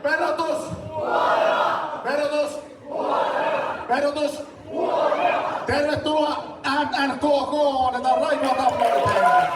Verotus! Verotus! Verotus! Tervetuloa NNKK! Annetaan raivoa aplodit teille!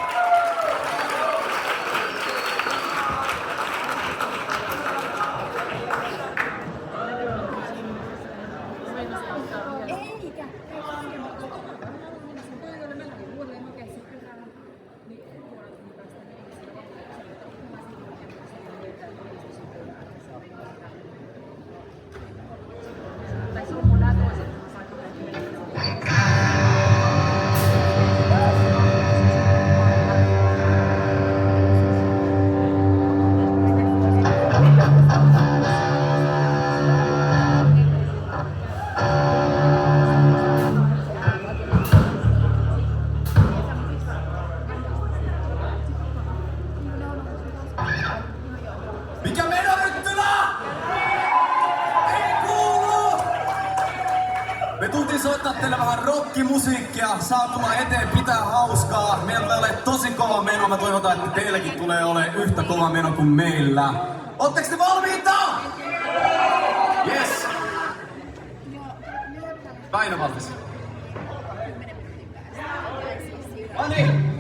Mikä meno nyt tila? Ei kuulu! Me tultiin soittaa teille vähän rockimusiikkia, saa tulla eteen, pitää hauskaa. Meillä tulee olemaan tosi kova meno, mä toivotaan, että teilläkin tulee olemaan yhtä kova meno kuin meillä. Ootteko te valmiita? Yes! Väinö valmis. No niin.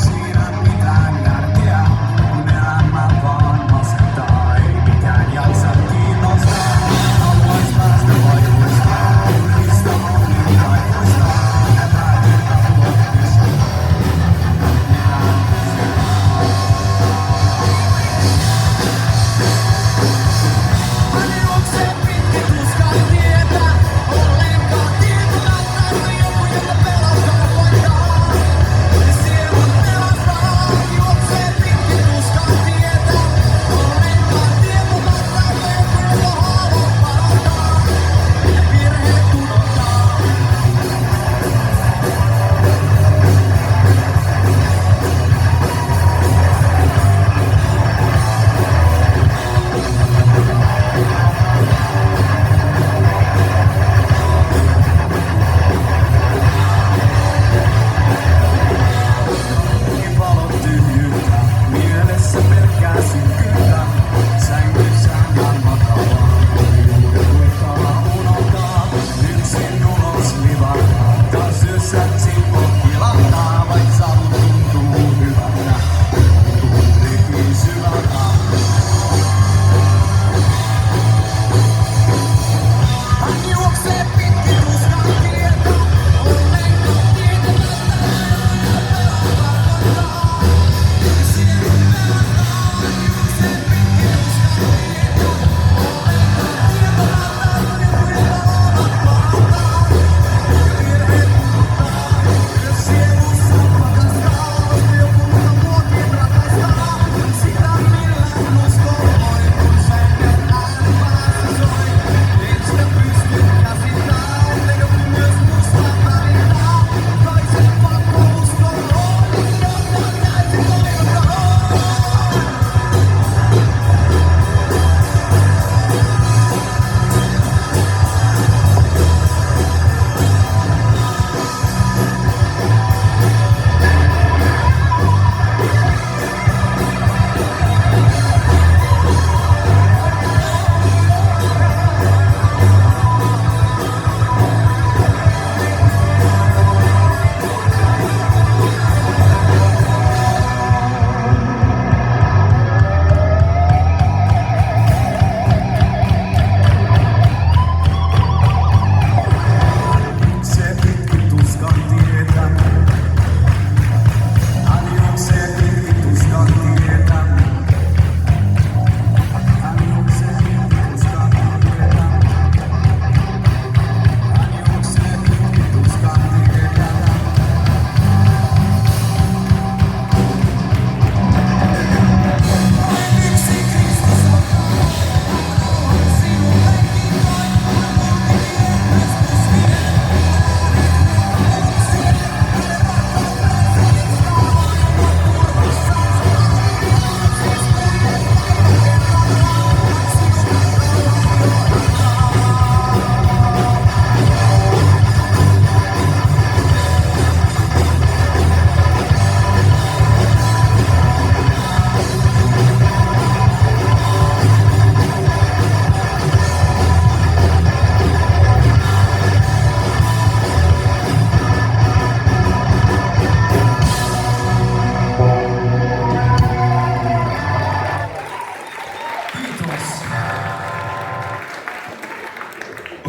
Siinä mitään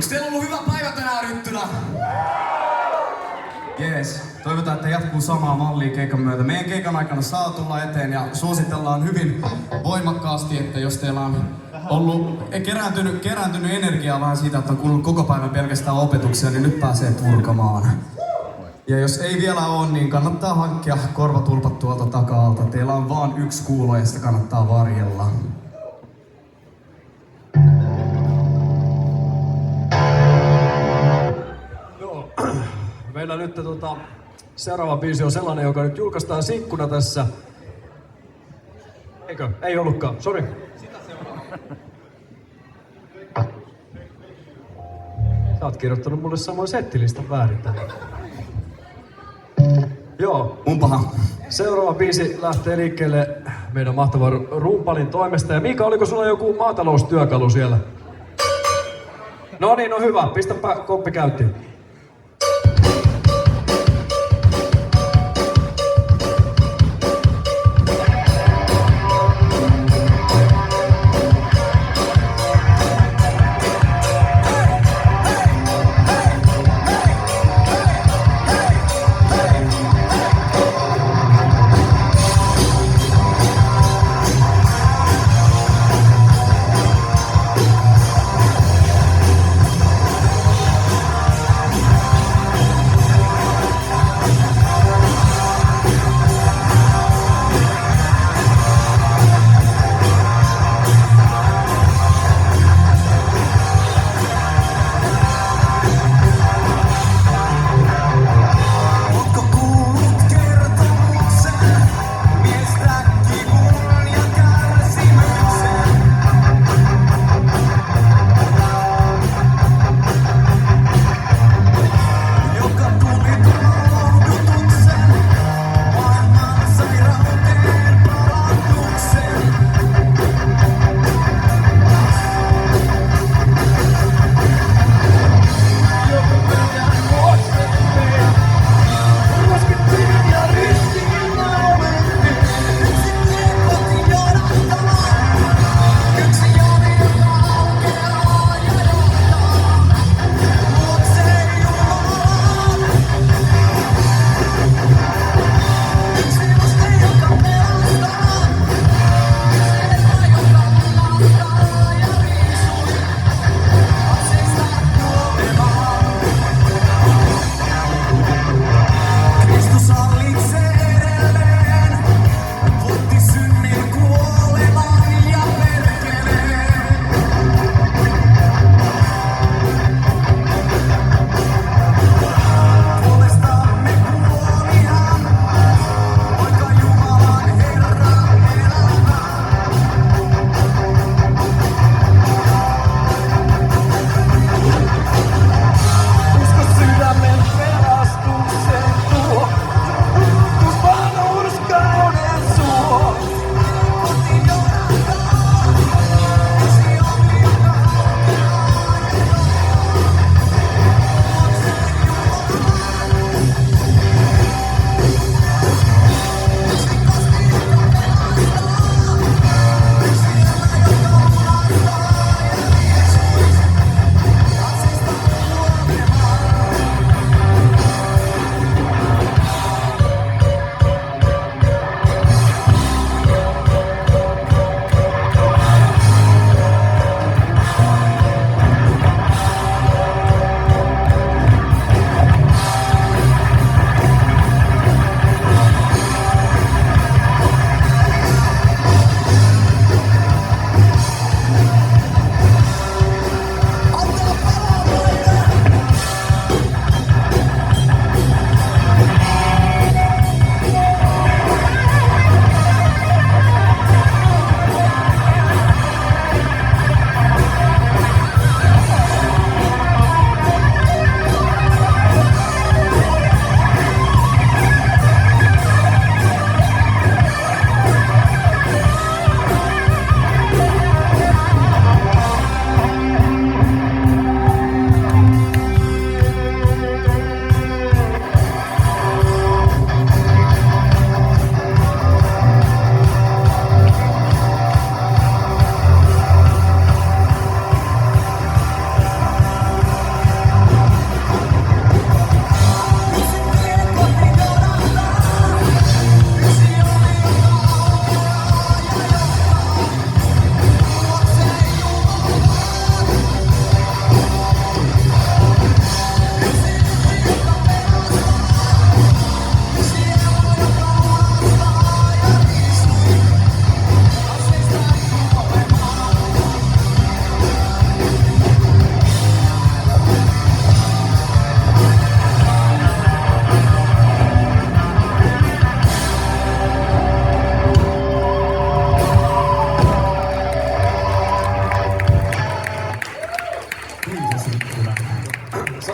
Onks teillä ollut hyvä päivä tänään, Ryttylä? Jees. Toivotaan, että jatkuu samaa mallia keikan myötä. Meidän keikan aikana saa tulla eteen ja suositellaan hyvin voimakkaasti, että jos teillä on ollut kerääntynyt energiaa vähän siitä, että on kuullut koko päivän pelkästään opetuksia, niin nyt pääsee purkamaan. Ja jos ei vielä ole, niin kannattaa hankkia korvatulpat tuolta taka-alta. Teillä on vaan yksi kuulo ja sitä kannattaa varjella. Joo, meillä nyt seuraava biisi on sellainen, joka nyt julkaistaan sikkuna tässä. Eikö? Ei ollutkaan, sori. Sä oot kirjoittanut mulle samoin settilistan väärin tänään. Joo. Mun paha. Seuraava biisi lähtee liikkeelle meidän mahtavan rumpalin toimesta. Ja Miika, oliko sulla joku maataloustyökalu siellä? No niin, no hyvä. Pistäpä koppi käyntiin.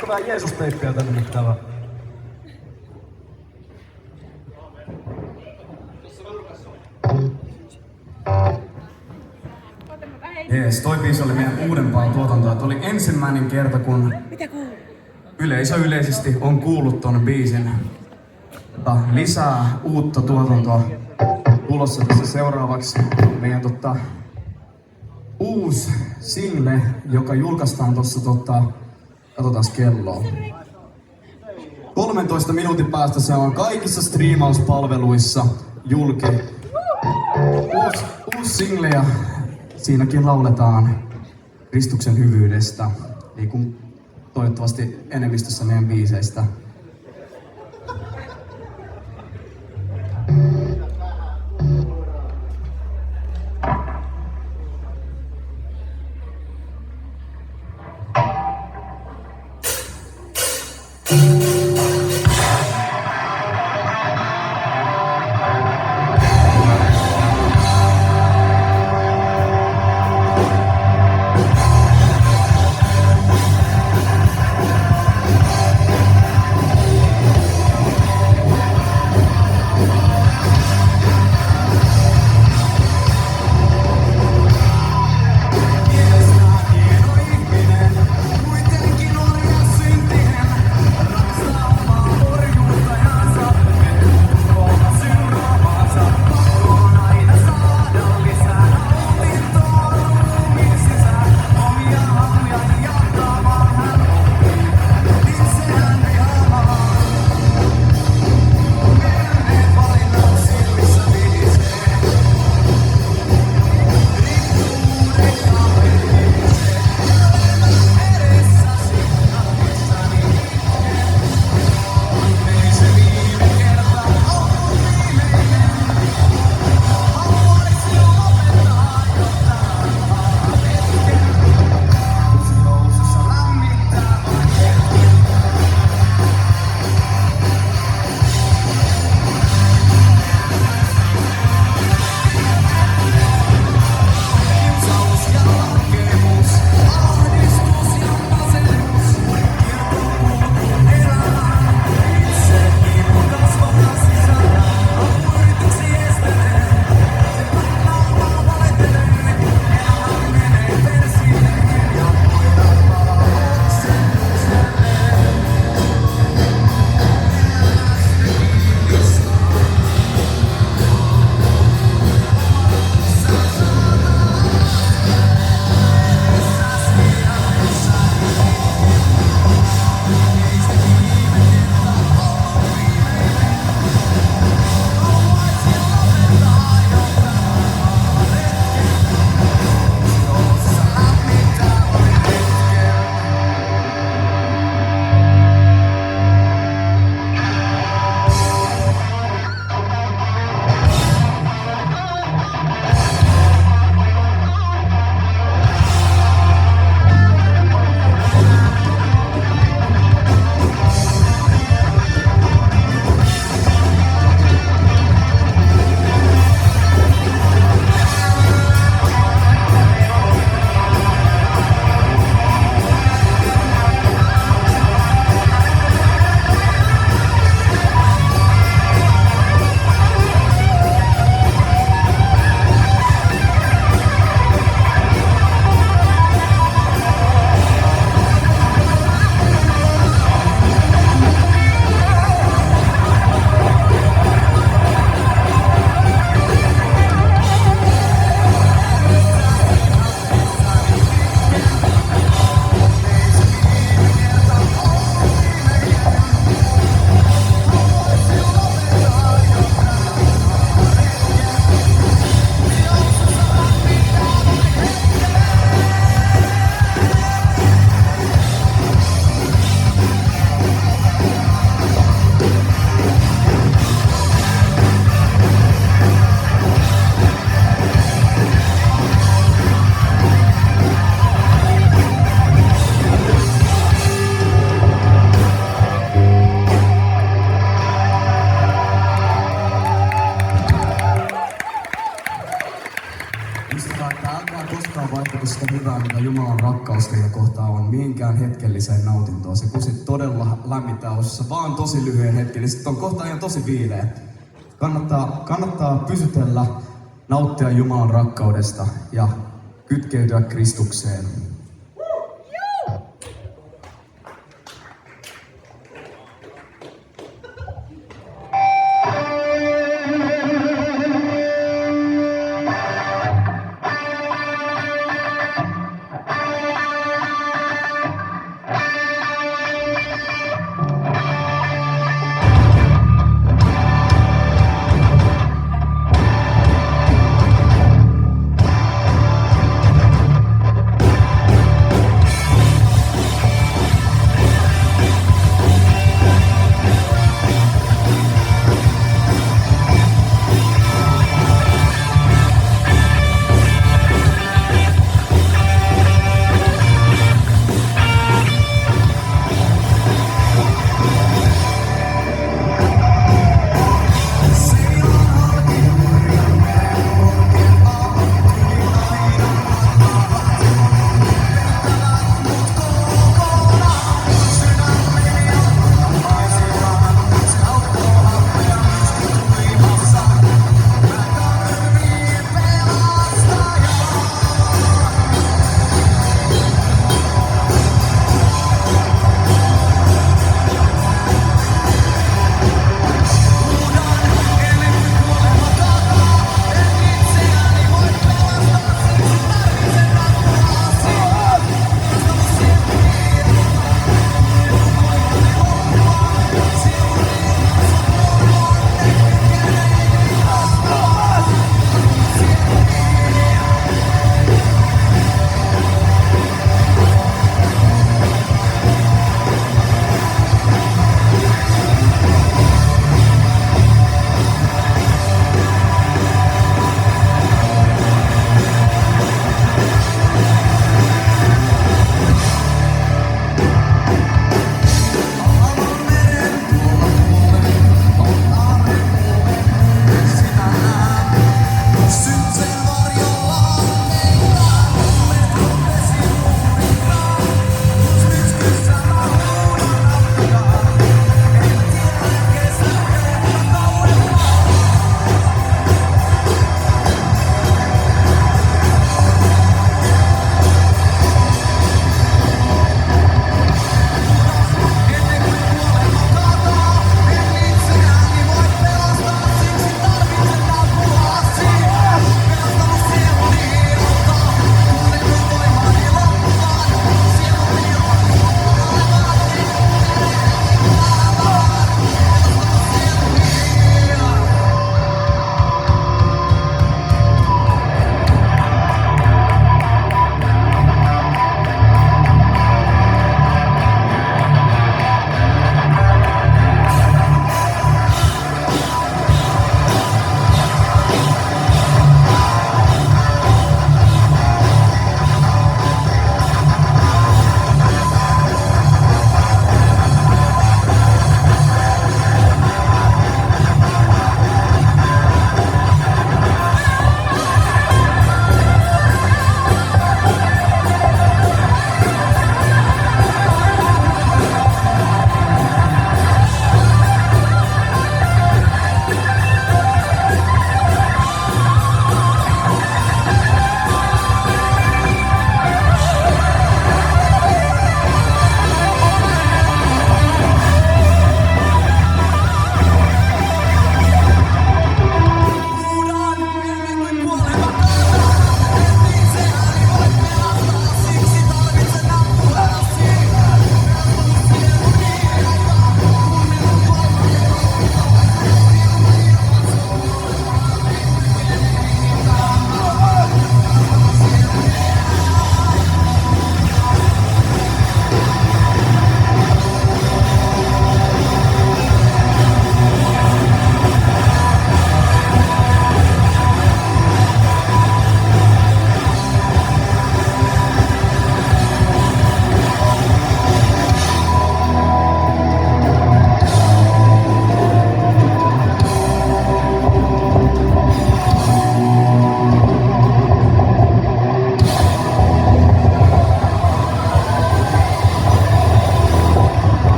Olisiko vähän Jeesus-teippiä tänne nyt täällä? Jees, toi biisi oli meidän uudempaa tuotantoa. Tuo oli ensimmäinen kerta, kun yleisö yleisesti on kuullut ton biisin. Lisää uutta tuotantoa tulossa tässä seuraavaksi. Meidän uusi single, joka julkaistaan tossa katsotaan kelloa. 13 minuutin päästä se on kaikissa striimauspalveluissa julki. Uusi single ja siinäkin lauletaan Kristuksen hyvyydestä, niin kuin toivottavasti enemmistössä meidän biiseistä. Jumalan rakkaus teitä kohtaan on mihinkään hetkelliseen nautintoon. Se kusi todella lämmittää osassa vaan tosi lyhyen hetken, niin sitten on kohta ihan tosi viileä. Kannattaa pysytellä, nauttia Jumalan rakkaudesta ja kytkeytyä Kristukseen.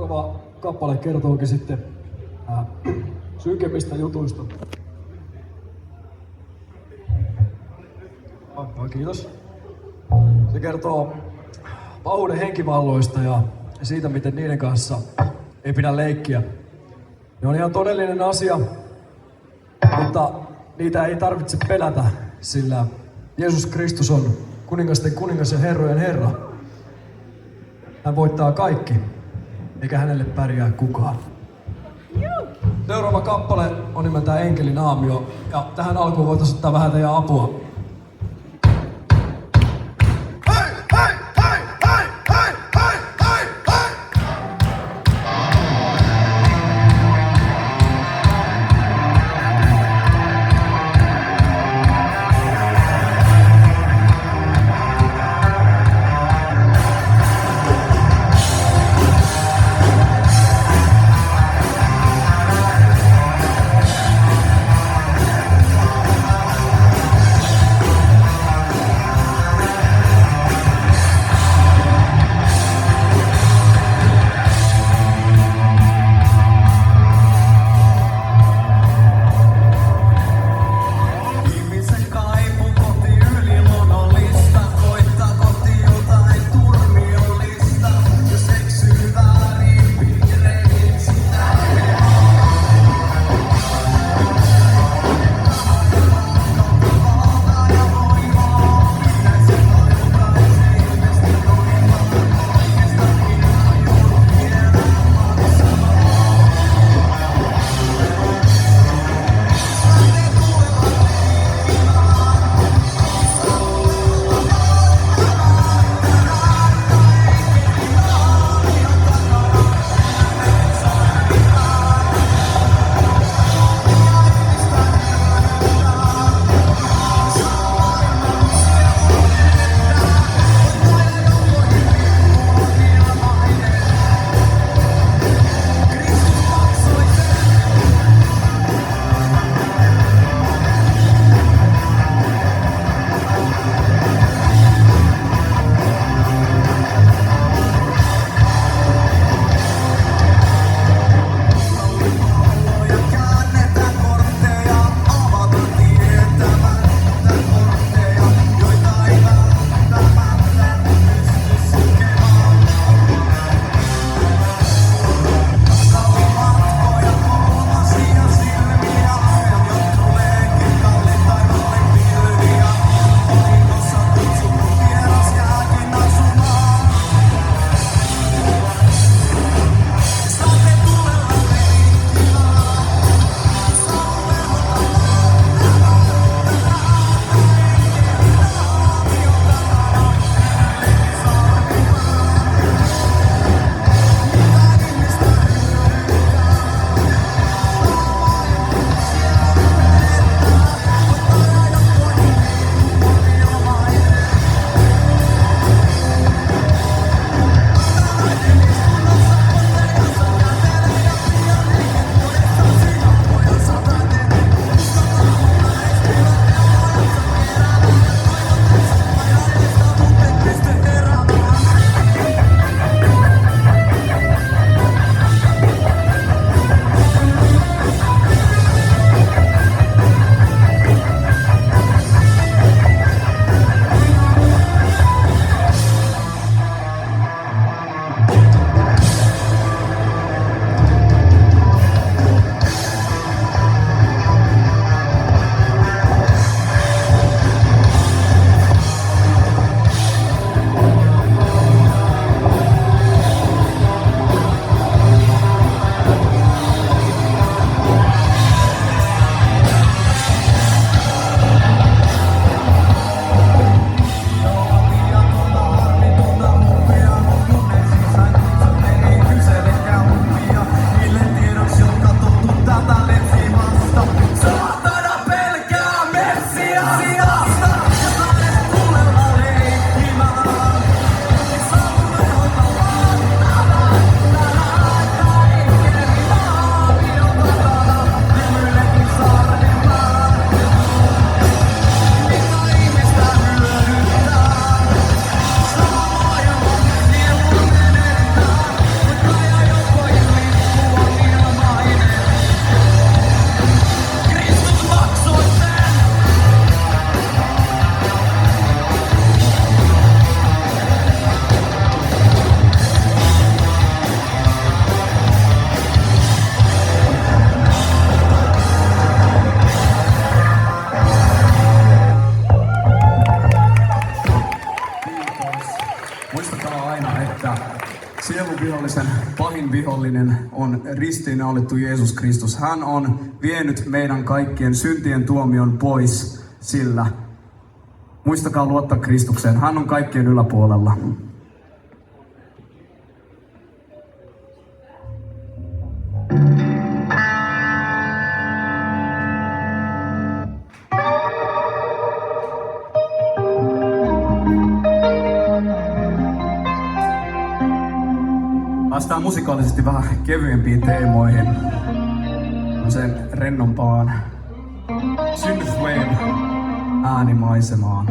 Seuraava kappale kertookin sitten synkemmistä jutuista. Kiitos. Se kertoo pahuuden henkivalloista ja siitä, miten niiden kanssa ei pidä leikkiä. Ne on ihan todellinen asia, mutta niitä ei tarvitse pelätä, sillä Jeesus Kristus on kuningasten kuningas ja herrojen Herra. Hän voittaa kaikki, eikä hänelle pärjää kukaan. Seuraava kappale on nimeltään Enkelin aamio, ja tähän alkuun voitaisiin ottaa vähän teidän apua. että sielun vihollisen pahin vihollinen on ristiinnaulittu Jeesus Kristus. Hän on vienyt meidän kaikkien syntien tuomion pois sillä. Muistakaa luottaa Kristukseen. Hän on kaikkien yläpuolella. Päästään musikaalisesti vähän kevyempiin teemoihin. Sen rennompaan synthwave äänimaisemaan.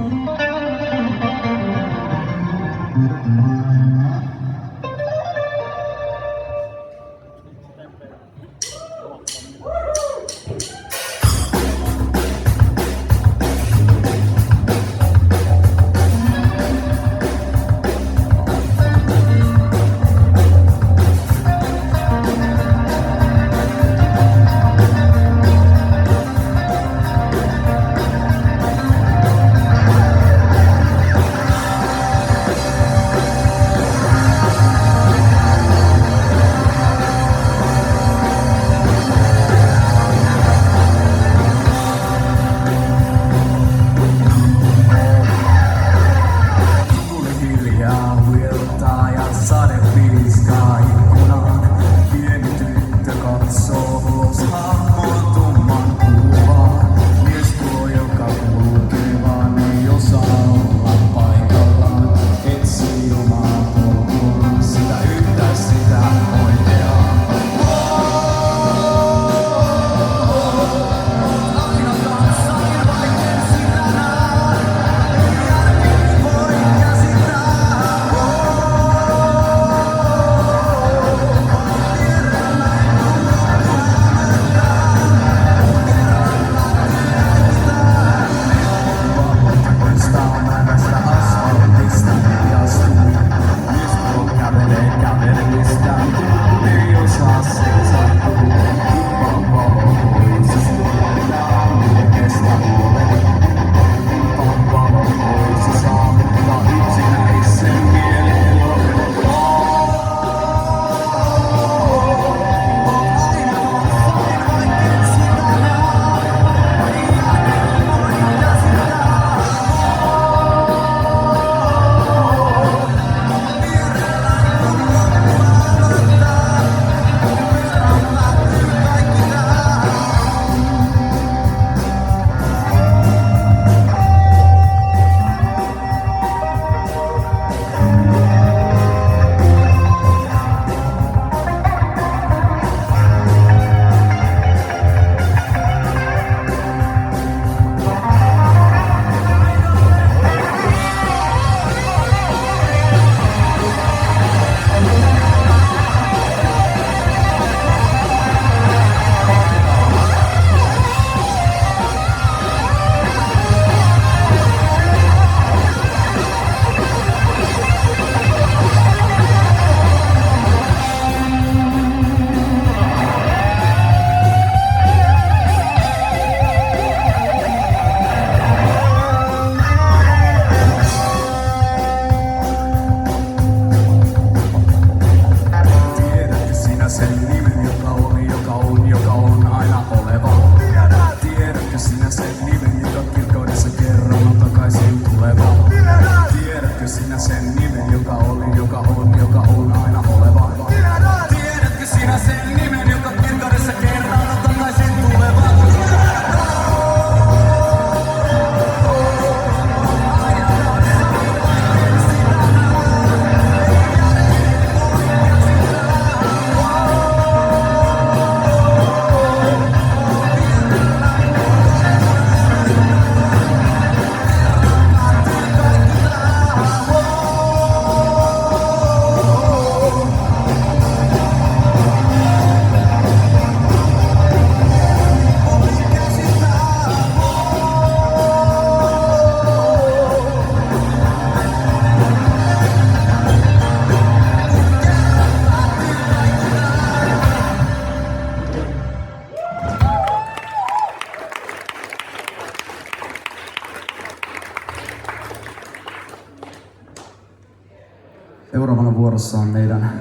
vuorossa on meidän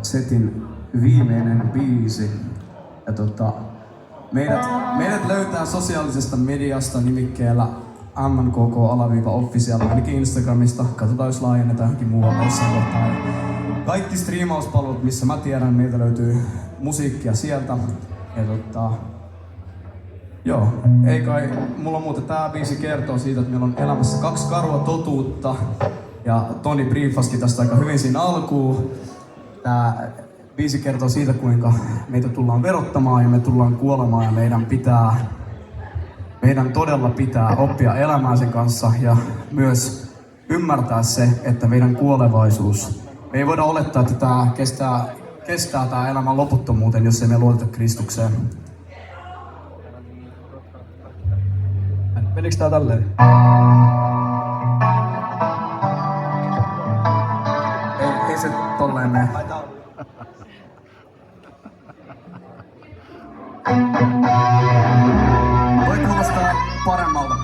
setin viimeinen biisi. Ja meidät löytää sosiaalisesta mediasta nimikkeellä MNKK_official, ainakin Instagramista. Katsotaan, jos laajennetaan johonkin muualle jossain kohtaa. Kaikki striimauspalvelut, missä mä tiedän, meiltä löytyy musiikkia sieltä. Ja joo, ei kai, mulla on muuten tää biisi kertoo siitä, että meillä on elämässä 2 karua totuutta. Ja Toni briefasikin tästä aika hyvin siinä alkuun. Tää biisi kertoo siitä, kuinka meitä tullaan verottamaan ja me tullaan kuolemaan ja meidän todella pitää oppia elämään sen kanssa ja myös ymmärtää se, että meidän kuolevaisuus. Me ei voida olettaa, että tää kestää tää elämän loputtomuuteen, jos ei me luoteta Kristukseen. Menikö tää tälleen? Ei se tolleen mene. Voi kuulostaa paremmalta.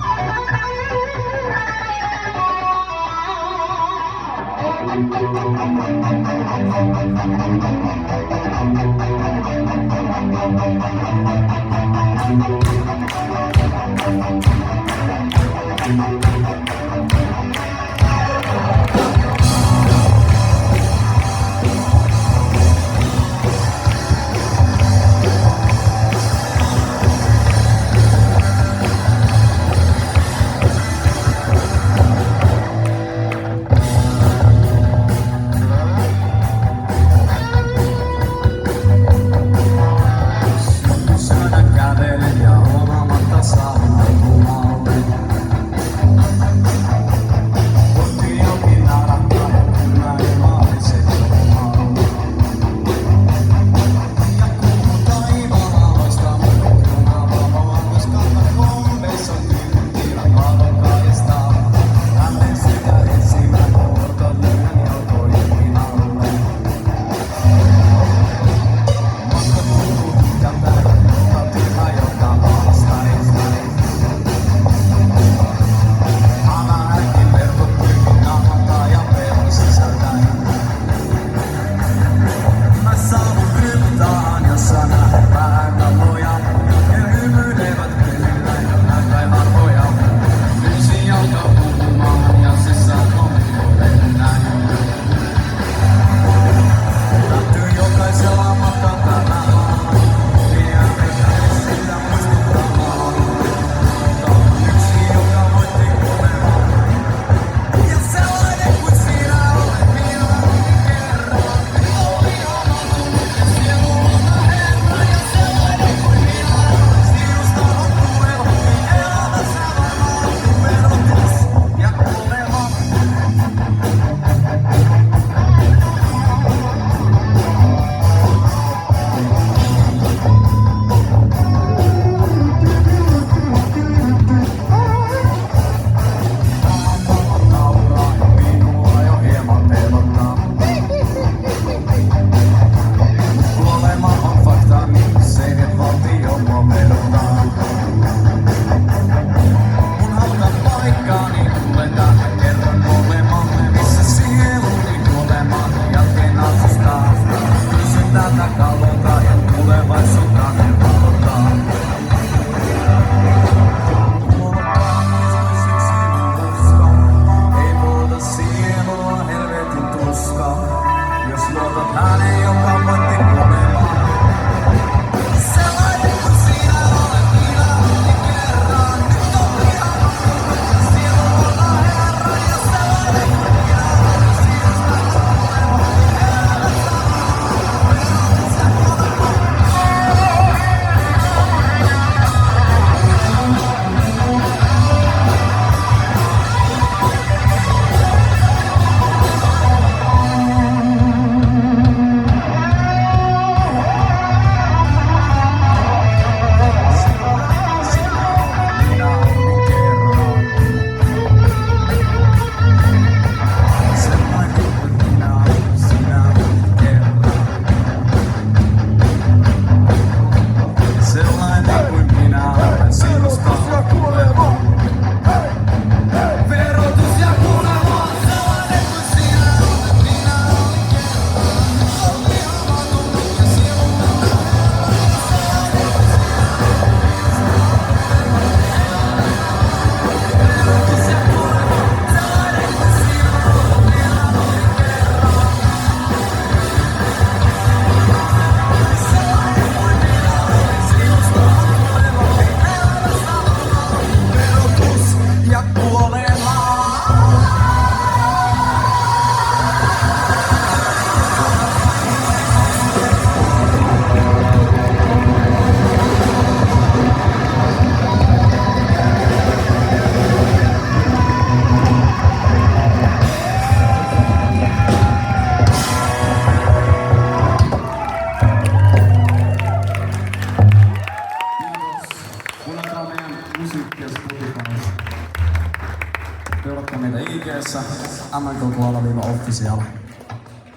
MNK-official.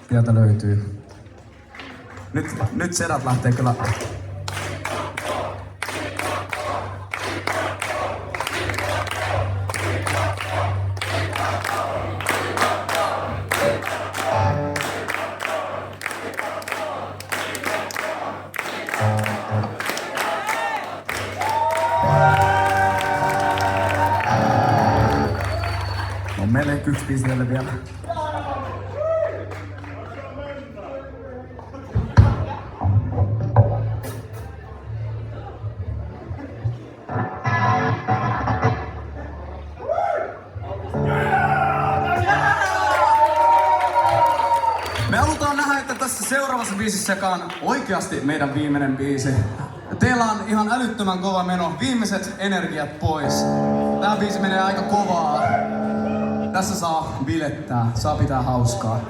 Sieltä löytyy. Nyt sedät lähtee kyllä. No meille yksi biisi vielä. Me halutaan nähdä, että tässä seuraavassa biisissäkaan oikeasti meidän viimeinen biisi. Teillä on ihan älyttömän kova meno, viimeiset energiat pois. Tää biisi menee aika kovaa. Tässä saa bilettää, saa pitää hauskaa.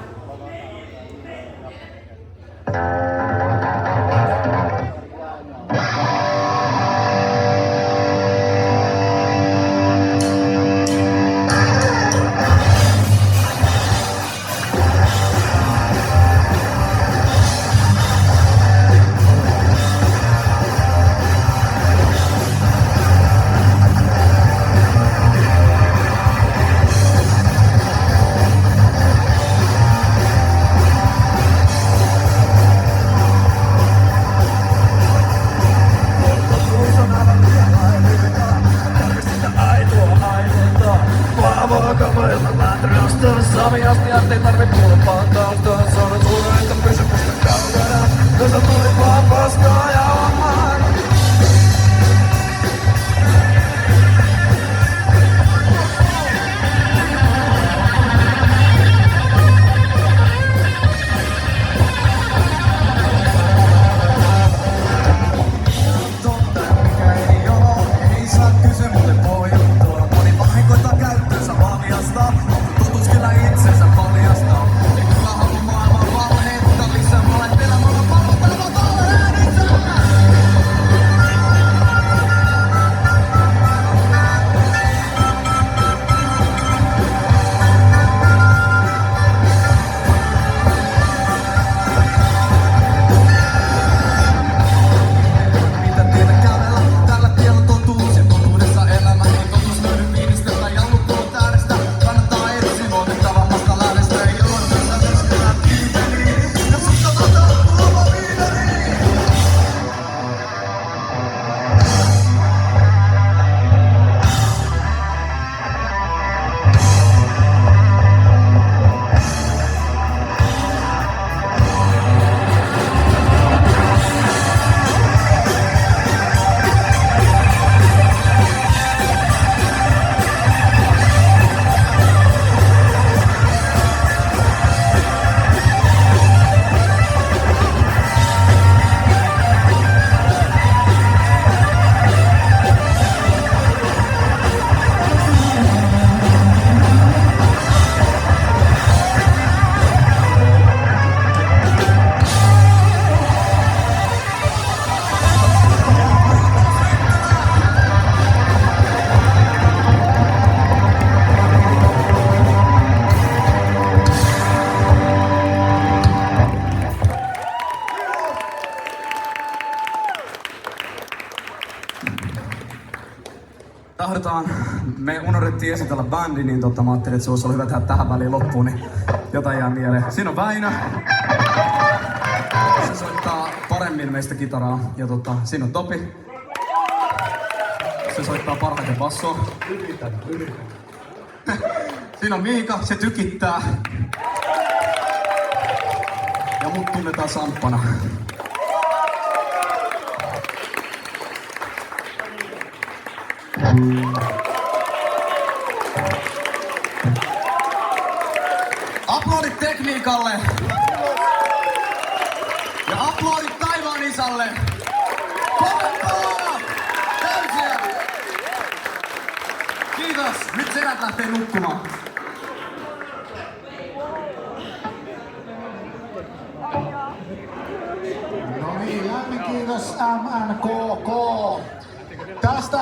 Samiasti ei tarvi pulpaa taustaa, se on suuri, että pysy musta kaukana. Jos on tuli vaan paskaa ja omaan. Totta mikä ei oo, ei saa kyse mulle pohjattua. Moni vahinkoita käyttöönsä valmiasta. Kyllä itsensä paljastaa. Kyllä haluan maailman valheetta lisää. Mä olen teillä maailman palvotteleva valheedissa. Mitä teitä kävellä? Tällä tiellä totuus ja totuudessa elämä. Ei totuus löydy viinistä tai jalluttua äänestä. Kannattaa etsiä luotettavammasta lähdestä. Ei ole tässä keskellä kiipeliin. Ja susta toteutuu oma viideriin. Tahdotaan, me unohdettiin esitellä bändi, niin mä ajattelin, että se olisi ollut hyvä tehdä tähän väliin loppuun, niin jotain jää mieleen. Siinä on Väinö. Se soittaa paremmin meistä kitaraa. Ja siinä on Topi. Se soittaa parhaiten bassoa. Yritän. Siinä on Miika, se tykittää. Ja mut tunnetaan Samppana. Aplodit tekniikalle! Ja aplodit taivaan isälle! Kovempaa! Täysiä! Kiitos! Nyt sedät lähtee nukkumaan. No niin, lämmin kiitos MNKK. Tästä